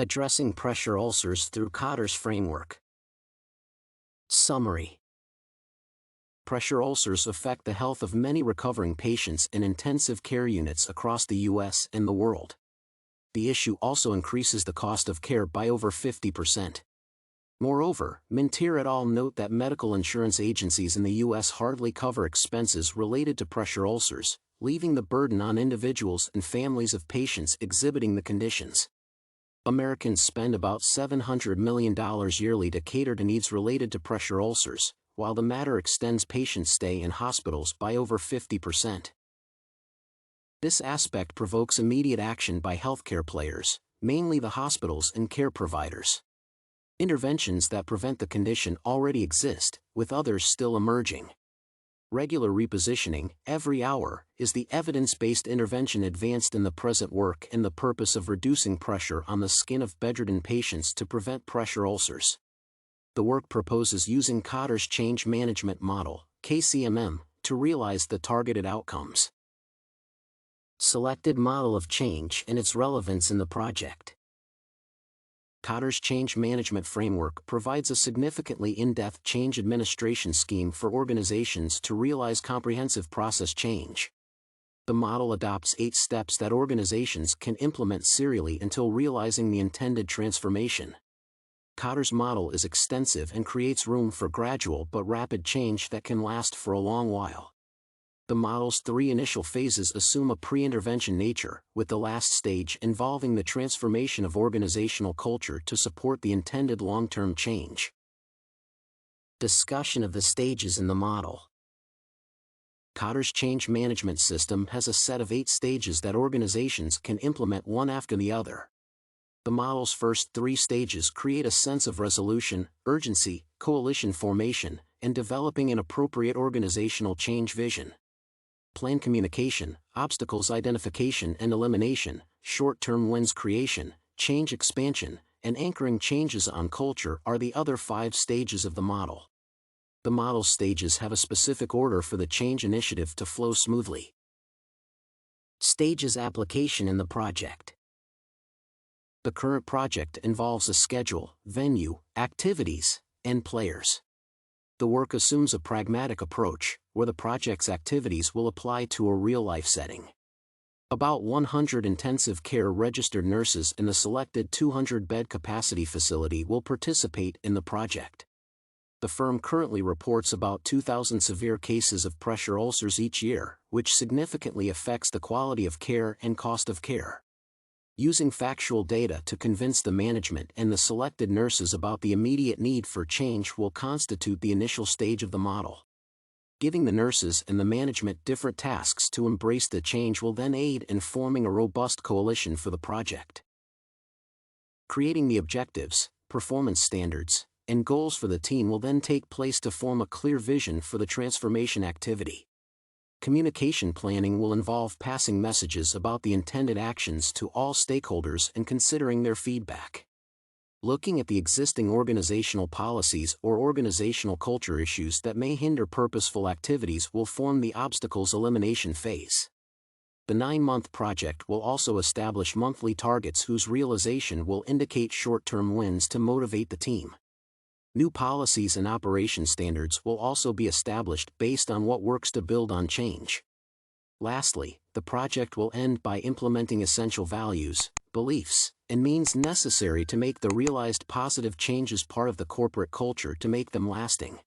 Addressing pressure ulcers through Kotter's framework. Summary. Pressure ulcers affect the health of many recovering patients in intensive care units across the U.S. and the world. The issue also increases the cost of care by over 50%. Moreover, Minteer et al. Note that medical insurance agencies in the U.S. hardly cover expenses related to pressure ulcers, leaving the burden on individuals and families of patients exhibiting the conditions. Americans spend about $700 million yearly to cater to needs related to pressure ulcers, while the matter extends patient stay in hospitals by over 50%. This aspect provokes immediate action by healthcare players, mainly the hospitals and care providers. Interventions that prevent the condition already exist, with others still emerging. Regular repositioning, every hour, is the evidence-based intervention advanced in the present work in the purpose of reducing pressure on the skin of bedridden patients to prevent pressure ulcers. The work proposes using Kotter's change management model, KCMM, to realize the targeted outcomes. Selected model of change and its relevance in the project. Kotter's change management framework provides a significantly in-depth change administration scheme for organizations to realize comprehensive process change. The model adopts 8 steps that organizations can implement serially until realizing the intended transformation. Kotter's model is extensive and creates room for gradual but rapid change that can last for a long while. The model's 3 initial phases assume a pre-intervention nature, with the last stage involving the transformation of organizational culture to support the intended long-term change. Discussion of the stages in the model. Kotter's change management system has a set of 8 stages that organizations can implement one after the other. The model's first 3 stages create a sense of resolution, urgency, coalition formation, and developing an appropriate organizational change vision. Plan communication, obstacles identification and elimination, short-term wins creation, change expansion, and anchoring changes on culture are the other 5 stages of the model. The model's stages have a specific order for the change initiative to flow smoothly. Stages application in the project. The current project involves a schedule, venue, activities, and players. The work assumes a pragmatic approach, where the project's activities will apply to a real-life setting. About 100 intensive care registered nurses in the selected 200-bed capacity facility will participate in the project. The firm currently reports about 2,000 severe cases of pressure ulcers each year, which significantly affects the quality of care and cost of care. Using factual data to convince the management and the selected nurses about the immediate need for change will constitute the initial stage of the model. Giving the nurses and the management different tasks to embrace the change will then aid in forming a robust coalition for the project. Creating the objectives, performance standards, and goals for the team will then take place to form a clear vision for the transformation activity. Communication planning will involve passing messages about the intended actions to all stakeholders and considering their feedback. Looking at the existing organizational policies or organizational culture issues that may hinder purposeful activities will form the obstacles elimination phase. The 9-month project will also establish monthly targets whose realization will indicate short-term wins to motivate the team. New policies and operation standards will also be established based on what works to build on change. Lastly, the project will end by implementing essential values, beliefs, and means necessary to make the realized positive changes part of the corporate culture to make them lasting.